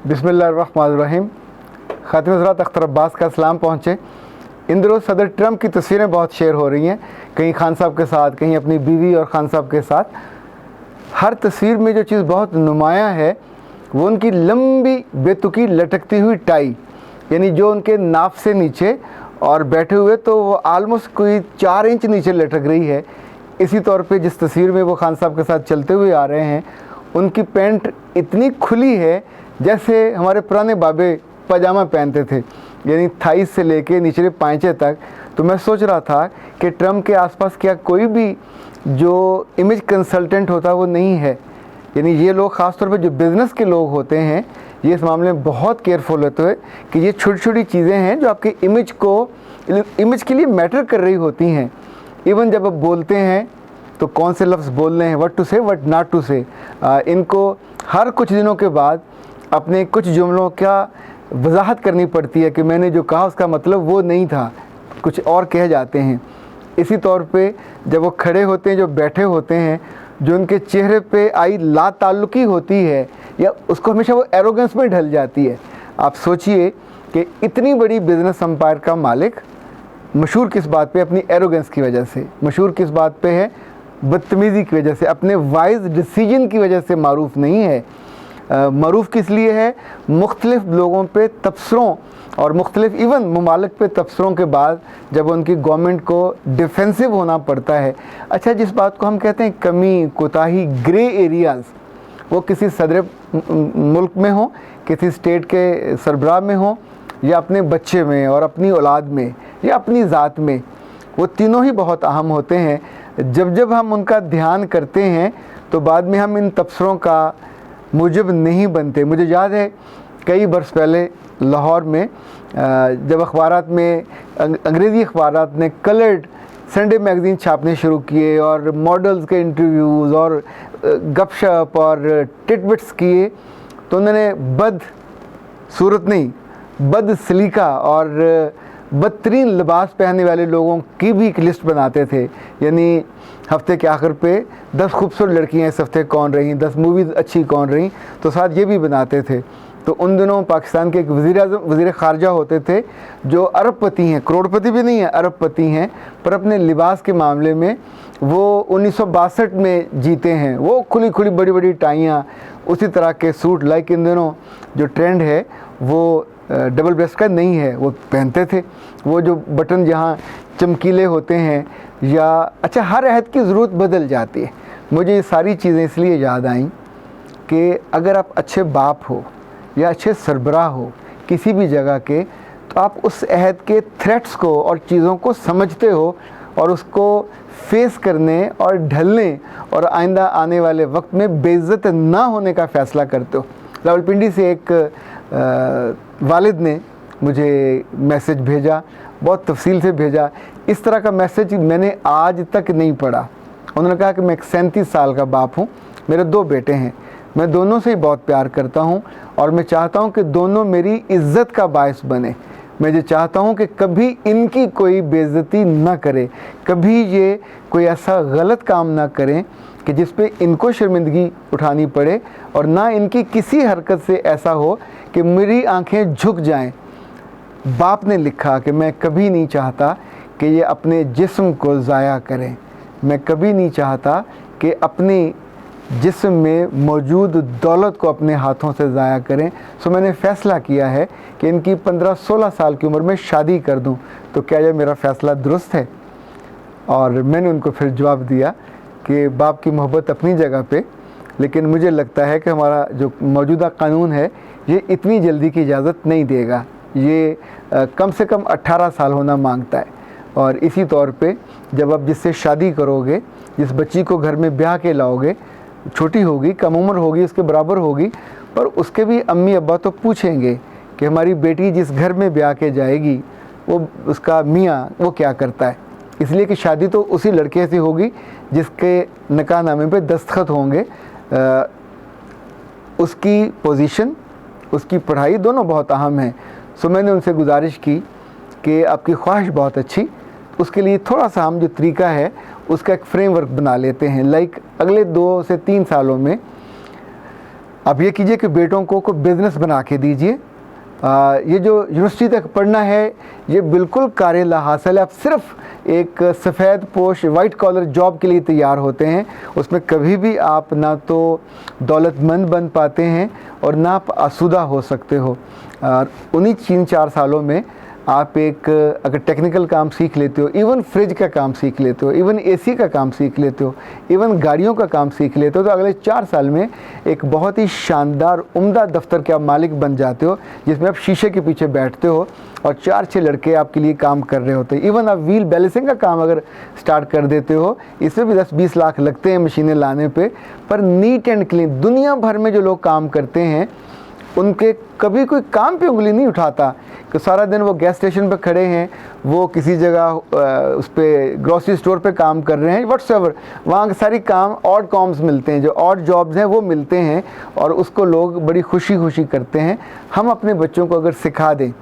बिस्मिल्लाहिर्रहमानिर्रहीम। खातिन हज़रात, अख्तर अब्बास का सलाम पहुँचे। इन दिनों सदर ट्रंप की तस्वीरें बहुत शेयर हो रही हैं, कहीं खान साहब के साथ, कहीं अपनी बीवी और खान साहब के साथ। हर तस्वीर में जो चीज़ बहुत नुमायाँ है वो उनकी लंबी बेतुकी लटकती हुई टाई, यानी जो उनके नाफ से नीचे और बैठे हुए तो वो आलमोस्ट कोई 4 इंच नीचे लटक रही है। इसी तौर पे जिस तस्वीर में वो खान साहब के साथ चलते हुए आ रहे हैं, उनकी पैंट इतनी खुली है जैसे हमारे पुराने बाबे पजामा पहनते थे, यानी थाइस से लेके निचले पांचे तक। तो मैं सोच रहा था कि ट्रंप के आसपास क्या कोई भी जो इमेज कंसल्टेंट होता वो नहीं है। यानी ये लोग ख़ास तौर पे जो बिज़नेस के लोग होते हैं, ये इस मामले में बहुत केयरफुल होते हैं कि ये छोटी छोटी चीज़ें हैं जो आपके इमेज के लिए मैटर कर रही होती हैं। इवन जब आप बोलते हैं तो कौन से लफ्ज़ बोलने हैं, व्हाट टू से व्हाट नॉट टू से, इनको हर कुछ दिनों के बाद अपने कुछ जुमलों का वजाहत करनी पड़ती है कि मैंने जो कहा उसका मतलब वो नहीं था, कुछ और कह जाते हैं। इसी तौर पे जब वो खड़े होते हैं, जो बैठे होते हैं, जो उनके चेहरे पे आई लाताल्लुकी होती है या उसको हमेशा वो एरोगेंस में ढल जाती है। आप सोचिए कि इतनी बड़ी बिजनेस एम्पायर का मालिक मशहूर किस बात पे? अपनी एरोगेंस की वजह से। मशहूर किस बात पे है? बदतमीज़ी की वजह से, अपने वाइज डिसीजन की वजह से मारूफ नहीं है। मरूफ किस लिए है? मुख्तलिफ लोगों पे तबसरों और मुख्तलिफ इवन ममालिक पे तबसरों के बाद जब उनकी गवर्नमेंट को डिफेंसिव होना पड़ता है। अच्छा, जिस बात को हम कहते हैं कमी, कोताही, ग्रे एरियाज़, वो किसी सदर मुल्क में हो, किसी स्टेट के सरबराह में हो, या अपने बच्चे में और अपनी औलाद में या अपनी ज़ात में, वो तीनों ही बहुत अहम होते हैं। जब हम उनका ध्यान करते हैं तो बाद में हम इन तबसरों का मुजब नहीं बनते। मुझे याद है कई बरस पहले लाहौर में जब अखबारात में अंग्रेज़ी अखबारात ने कलर्ड संडे मैगज़ीन छापने शुरू किए और मॉडल्स के इंटरव्यूज़ और गपशप और टिटबिट्स किए, तो उन्होंने बद सूरत नहीं, बद सलीका और बदतरीन लिबास पहनने वाले लोगों की भी एक लिस्ट बनाते थे। यानी हफ्ते के आखिर पे 10 खूबसूरत लड़कियां इस हफ्ते कौन रहीं, 10 मूवीज़ अच्छी कौन रहीं, तो साथ ये भी बनाते थे। तो उन दिनों पाकिस्तान के एक वज़ीर ख़ारजा होते थे जो अरबपति हैं, करोड़पति भी नहीं है, अरबपति हैं, पर अपने लिबास के मामले में वो 1962 में जीते हैं। वो खुली खुली बड़ी बड़ी टाइयाँ, उसी तरह के सूट, लाइक इन दिनों जो ट्रेंड है वो डबल ब्रेस्ट का नहीं है, वो पहनते थे। वो जो बटन जहाँ चमकीले होते हैं, या अच्छा, हर अहद की ज़रूरत बदल जाती है। मुझे ये सारी चीज़ें इसलिए याद आईं कि अगर आप अच्छे बाप हो या अच्छे सरबराह हो किसी भी जगह के, तो आप उस अहद के थ्रेट्स को और चीज़ों को समझते हो और उसको फेस करने और ढलने और आइंदा आने वाले वक्त में बेइज्जत ना होने का फ़ैसला करते हो। रावलपिंडी से एक वालिद ने मुझे मैसेज भेजा, बहुत तफसील से भेजा। इस तरह का मैसेज मैंने आज तक नहीं पढ़ा। उन्होंने कहा कि मैं एक 37 साल का बाप हूँ, मेरे 2 बेटे हैं, मैं दोनों से ही बहुत प्यार करता हूँ और मैं चाहता हूँ कि दोनों मेरी इज़्ज़त का बायस बने। मैं ये चाहता हूँ कि कभी इनकी कोई बेइज्जती ना करे, कभी ये कोई ऐसा गलत काम ना करें कि जिस पे इनको शर्मिंदगी उठानी पड़े, और ना इनकी किसी हरकत से ऐसा हो कि मेरी आंखें झुक जाएं। बाप ने लिखा कि मैं कभी नहीं चाहता कि ये अपने जिस्म को ज़ाया करें, मैं कभी नहीं चाहता कि अपने जिस्म में मौजूद दौलत को अपने हाथों से ज़ाया करें। सो मैंने फ़ैसला किया है कि इनकी 15-16 साल की उम्र में शादी कर दूं। तो क्या यह मेरा फ़ैसला दुरुस्त है? और मैंने उनको फिर जवाब दिया कि बाप की मोहब्बत अपनी जगह पे, लेकिन मुझे लगता है कि हमारा जो मौजूदा कानून है ये इतनी जल्दी की इजाज़त नहीं देगा। ये कम से कम 18 साल होना मांगता है। और इसी तौर पे जब आप जिससे शादी करोगे, जिस बच्ची को घर में ब्याह के लाओगे, छोटी होगी, कम उम्र होगी, उसके बराबर होगी, पर उसके भी अम्मी अब्बा तो पूछेंगे कि हमारी बेटी जिस घर में ब्याह के जाएगी वो उसका मियाँ वो क्या करता है। इसलिए कि शादी तो उसी लड़के से होगी जिसके निकाहनामे पे दस्तखत होंगे। उसकी पोजीशन, उसकी पढ़ाई दोनों बहुत अहम हैं। सो मैंने उनसे गुजारिश की कि आपकी ख्वाहिश बहुत अच्छी, उसके लिए थोड़ा सा हम जो तरीका है उसका एक फ्रेमवर्क बना लेते हैं। लाइक अगले 2 से 3 सालों में आप ये कीजिए कि बेटों को बिज़नेस बना के दीजिए। ये जो यूनिवर्सिटी तक पढ़ना है ये बिल्कुल कारेला हासिल है। आप सिर्फ एक सफ़ेद पोश वाइट कॉलर जॉब के लिए तैयार होते हैं, उसमें कभी भी आप ना तो दौलतमंद बन पाते हैं और ना आप आसूदा हो सकते हो। उन्हीं 3-4 सालों में आप एक अगर टेक्निकल काम सीख लेते हो, इवन फ्रिज का काम सीख लेते हो, इवन एसी का काम सीख लेते हो, इवन गाड़ियों का काम सीख लेते हो, तो अगले 4 साल में एक बहुत ही शानदार उम्दा दफ्तर के आप मालिक बन जाते हो, जिसमें आप शीशे के पीछे बैठते हो और 4-6 लड़के आपके लिए काम कर रहे होते हैं। इवन आप व्हील बैलेंसिंग का काम अगर स्टार्ट कर देते हो, इसमें भी 10-20 लाख लगते हैं मशीनें लाने पर नीट एंड क्लीन दुनिया भर में जो लोग काम करते हैं उनके कभी कोई काम पे उंगली नहीं उठाता कि सारा दिन वो गैस स्टेशन पे खड़े हैं, वो किसी जगह उस पर ग्रॉसरी स्टोर पे काम कर रहे हैं, व्हाट्सएवर वहाँ के सारी काम ऑड कॉम्स मिलते हैं, जो ऑड जॉब्स हैं वो मिलते हैं और उसको लोग बड़ी खुशी खुशी करते हैं। हम अपने बच्चों को अगर सिखा दें,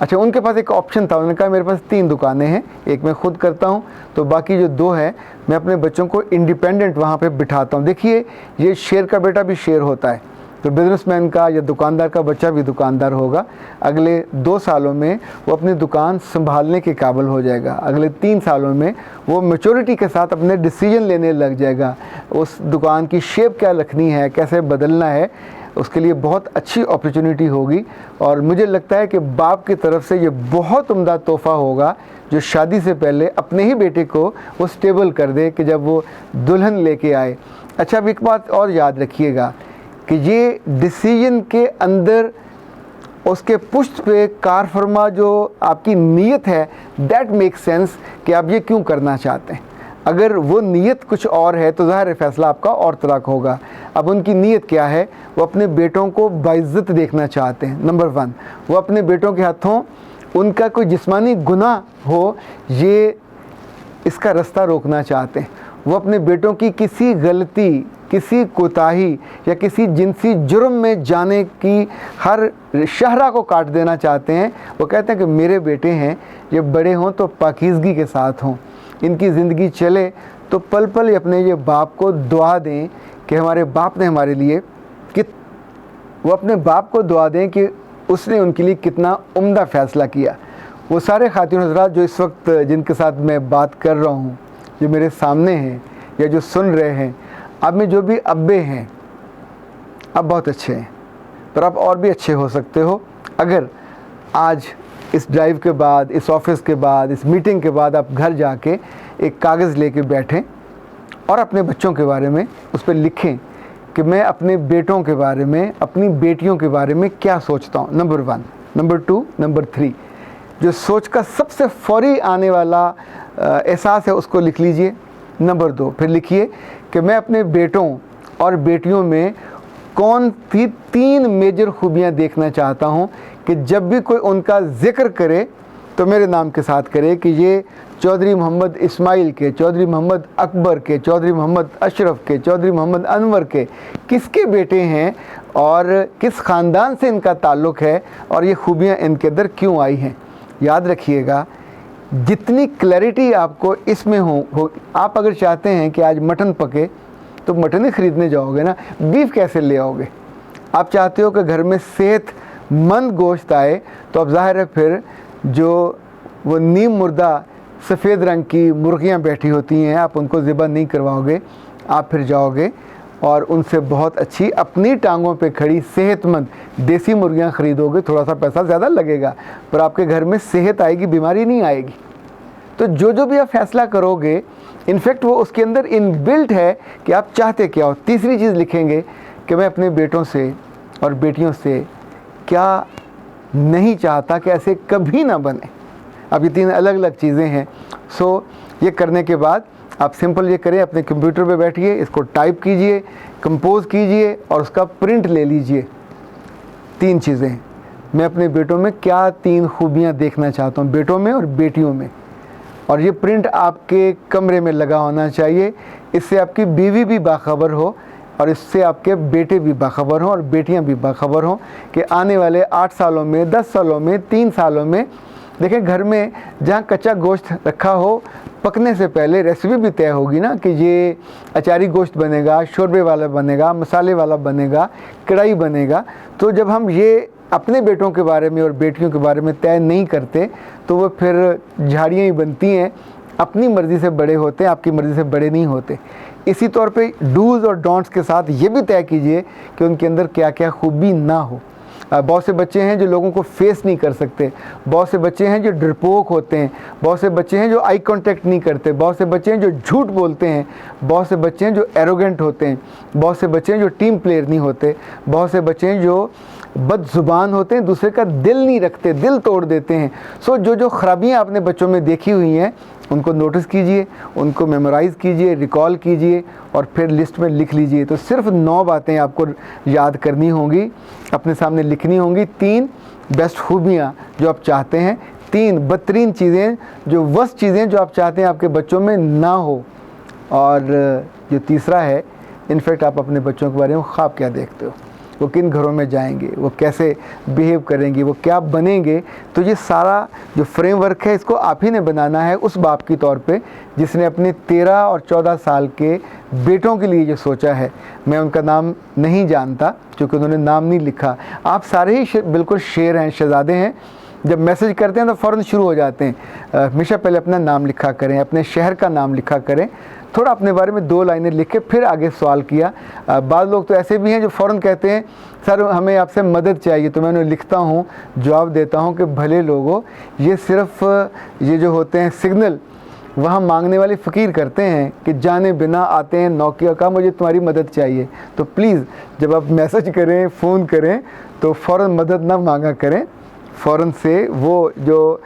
अच्छा उनके पास एक ऑप्शन था, उन्होंने कहा मेरे पास 3 दुकानें हैं, एक मैं खुद करता हूँ तो बाकी जो 2 है मैं अपने बच्चों को इंडिपेंडेंट वहाँ पर बिठाता हूँ। देखिए ये शेर का बेटा भी शेर होता है, तो बिजनेसमैन का या दुकानदार का बच्चा भी दुकानदार होगा। अगले 2 सालों में वो अपनी दुकान संभालने के काबिल हो जाएगा, अगले 3 सालों में वो मैच्योरिटी के साथ अपने डिसीजन लेने लग जाएगा। उस दुकान की शेप क्या रखनी है, कैसे बदलना है, उसके लिए बहुत अच्छी अपॉर्चुनिटी होगी। और मुझे लगता है कि बाप की तरफ से ये बहुत उम्दा तोहफ़ा होगा जो शादी से पहले अपने ही बेटे को वो स्टेबल कर दे कि जब वो दुल्हन लेके आए। अच्छा अब एक बात और याद रखिएगा कि ये डिसीजन के अंदर उसके पुष्ट पे कार फरमा जो आपकी नीयत है, दैट मेक सेंस कि आप ये क्यों करना चाहते हैं। अगर वो नीयत कुछ और है तो ज़ाहिर है फ़ैसला आपका और तरह का होगा। अब उनकी नीयत क्या है, वो अपने बेटों को बाइज़्ज़त देखना चाहते हैं। नंबर 1, वो अपने बेटों के हाथों उनका कोई जिस्मानी गुनाह हो ये इसका रास्ता रोकना चाहते हैं। वो अपने बेटों की किसी गलती, किसी कोताही या किसी जिनसी जुर्म में जाने की हर शहरा को काट देना चाहते हैं। वो कहते हैं कि मेरे बेटे हैं, ये बड़े हों तो पाकीज़गी के साथ हों, इनकी ज़िंदगी चले तो पल पल अपने ये बाप को दुआ दें कि हमारे बाप ने हमारे लिए वो अपने बाप को दुआ दें कि उसने उनके लिए कितना उम्दा फ़ैसला किया। वो सारे खातिन हज़रात जो इस वक्त जिनके साथ मैं बात कर रहा हूँ, जो मेरे सामने हैं या जो सुन रहे हैं, आप में जो भी अब्बे हैं आप बहुत अच्छे हैं, पर आप और भी अच्छे हो सकते हो अगर आज इस ड्राइव के बाद, इस ऑफिस के बाद, इस मीटिंग के बाद आप घर जाके एक कागज़ लेके बैठें और अपने बच्चों के बारे में उस पर लिखें कि मैं अपने बेटों के बारे में, अपनी बेटियों के बारे में क्या सोचता हूँ। नंबर 1, नंबर 2, नंबर 3 जो सोच का सबसे फौरी आने वाला एहसास है उसको लिख लीजिए। नंबर 2 फिर लिखिए कि मैं अपने बेटों और बेटियों में कौन सी 3 मेजर खूबियाँ देखना चाहता हूँ कि जब भी कोई उनका ज़िक्र करे तो मेरे नाम के साथ करे कि ये चौधरी मोहम्मद इस्माइल के, चौधरी मोहम्मद अकबर के, चौधरी मोहम्मद अशरफ के, चौधरी मोहम्मद अनवर के किसके बेटे हैं और किस ख़ानदान से इनका ताल्लुक़ है और ये खूबियाँ इनके अंदर क्यों आई हैं। याद रखिएगा जितनी क्लैरिटी आपको इसमें हो आप अगर चाहते हैं कि आज मटन पके तो मटन ही ख़रीदने जाओगे ना, बीफ कैसे ले आओगे। आप चाहते हो कि घर में सेहतमंद गोश्त आए तो अब ज़ाहिर है फिर जो वो नीम मुर्दा सफ़ेद रंग की मुर्गियां बैठी होती हैं आप उनको ज़िबा नहीं करवाओगे, आप फिर जाओगे और उनसे बहुत अच्छी अपनी टांगों पे खड़ी सेहतमंद देसी मुर्गियां ख़रीदोगे। थोड़ा सा पैसा ज़्यादा लगेगा पर आपके घर में सेहत आएगी, बीमारी नहीं आएगी। तो जो भी आप फ़ैसला करोगे इनफैक्ट वो उसके अंदर इनबिल्ट है कि आप चाहते क्या हो। तीसरी चीज़ लिखेंगे कि मैं अपने बेटों से और बेटियों से क्या नहीं चाहता कि ऐसे कभी ना बने। अब ये 3 अलग अलग चीज़ें हैं। सो ये करने के बाद आप सिंपल ये करें, अपने कंप्यूटर पे बैठिए, इसको टाइप कीजिए, कंपोज कीजिए और उसका प्रिंट ले लीजिए। 3 चीज़ें मैं अपने बेटों में क्या 3 खूबियाँ देखना चाहता हूँ, बेटों में और बेटियों में, और ये प्रिंट आपके कमरे में लगा होना चाहिए। इससे आपकी बीवी भी बाखबर हो और इससे आपके बेटे भी बाखबर हों और बेटियां भी बाखबर हों कि आने वाले 8 सालों में, 10 सालों में, 3 सालों में देखें घर में जहाँ कच्चा गोश्त रखा हो पकने से पहले रेसिपी भी तय होगी ना कि ये अचारी गोश्त बनेगा, शोरबे वाला बनेगा, मसाले वाला बनेगा, कढ़ाई बनेगा। तो जब हम ये अपने बेटों के बारे में और बेटियों के बारे में तय नहीं करते तो वो फिर झाड़ियाँ ही बनती हैं, अपनी मर्ज़ी से बड़े होते हैं, आपकी मर्ज़ी से बड़े नहीं होते। इसी तौर पे डूज़ और डोंट्स के साथ ये भी तय कीजिए कि उनके अंदर क्या क्या खूबी ना हो। बहुत से बच्चे हैं जो लोगों को फेस नहीं कर सकते, बहुत से बच्चे हैं जो डरपोक होते हैं, बहुत से बच्चे हैं जो आई कांटेक्ट नहीं करते, बहुत से बच्चे हैं जो झूठ बोलते हैं, बहुत से बच्चे हैं जो एरोगेंट होते हैं, बहुत से बच्चे हैं जो टीम प्लेयर नहीं होते, बहुत से बच्चे हैं जो बदजुबान होते हैं, दूसरे का दिल नहीं रखते, दिल तोड़ देते हैं। सो जो खराबियाँ आपने बच्चों में देखी हुई हैं उनको नोटिस कीजिए, उनको मेमोराइज़ कीजिए, रिकॉल कीजिए और फिर लिस्ट में लिख लीजिए। तो सिर्फ 9 बातें आपको याद करनी होंगी, अपने सामने लिखनी होंगी। 3 बेस्ट खूबियाँ जो आप चाहते हैं, 3 बदतरीन चीज़ें, जो वर्स्ट चीज़ें जो आप चाहते हैं आपके बच्चों में ना हो, और जो तीसरा है इनफैक्ट आप अपने बच्चों के बारे में ख्वाब क्या देखते हो, वो किन घरों में जाएंगे, वो कैसे बिहेव करेंगे, वो क्या बनेंगे। तो ये सारा जो फ्रेमवर्क है इसको आप ही ने बनाना है उस बाप की तौर पे जिसने अपने 13 और 14 साल के बेटों के लिए जो सोचा है। मैं उनका नाम नहीं जानता क्योंकि उन्होंने नाम नहीं लिखा। आप सारे ही बिल्कुल शेर हैं, शहज़ादे हैं। जब मैसेज करते हैं तो फ़ौरन शुरू हो जाते हैं। हमेशा पहले अपना नाम लिखा करें, अपने शहर का नाम लिखा करें, थोड़ा अपने बारे में 2 लाइनें लिख के फिर आगे सवाल किया। बाद लोग तो ऐसे भी हैं जो फ़ौरन कहते हैं सर हमें आपसे मदद चाहिए, तो मैं उन्हें लिखता हूँ, जवाब देता हूँ कि भले लोगों, ये सिर्फ ये जो होते हैं सिग्नल वहाँ मांगने वाले फ़कीर करते हैं कि जाने बिना आते हैं नौकिया का मुझे तुम्हारी मदद चाहिए। तो प्लीज़ जब आप मैसेज करें, फ़ोन करें तो फ़ौरन मदद ना मांगा करें, फ़ौरन से वो जो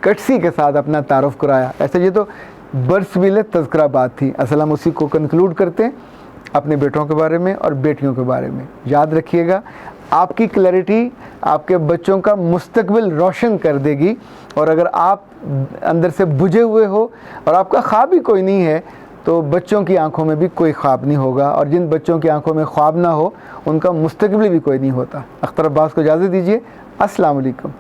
कटसी के साथ अपना तारुफ कराया। ऐसे ये तो बरसबील तज़किरा बात थी, असल हम उसी को कंक्लूड करते हैं अपने बेटों के बारे में और बेटियों के बारे में। याद रखिएगा, आपकी क्लैरिटी आपके बच्चों का मुस्तकबिल रोशन कर देगी। और अगर आप अंदर से बुझे हुए हो और आपका ख्वाब ही कोई नहीं है तो बच्चों की आंखों में भी कोई ख्वाब नहीं होगा, और जिन बच्चों की आंखों में ख्वाब ना हो उनका मुस्तकबिल भी कोई नहीं होता। अख्तर अब्बास को इजाज़त दीजिए। अस्सलाम वालेकुम।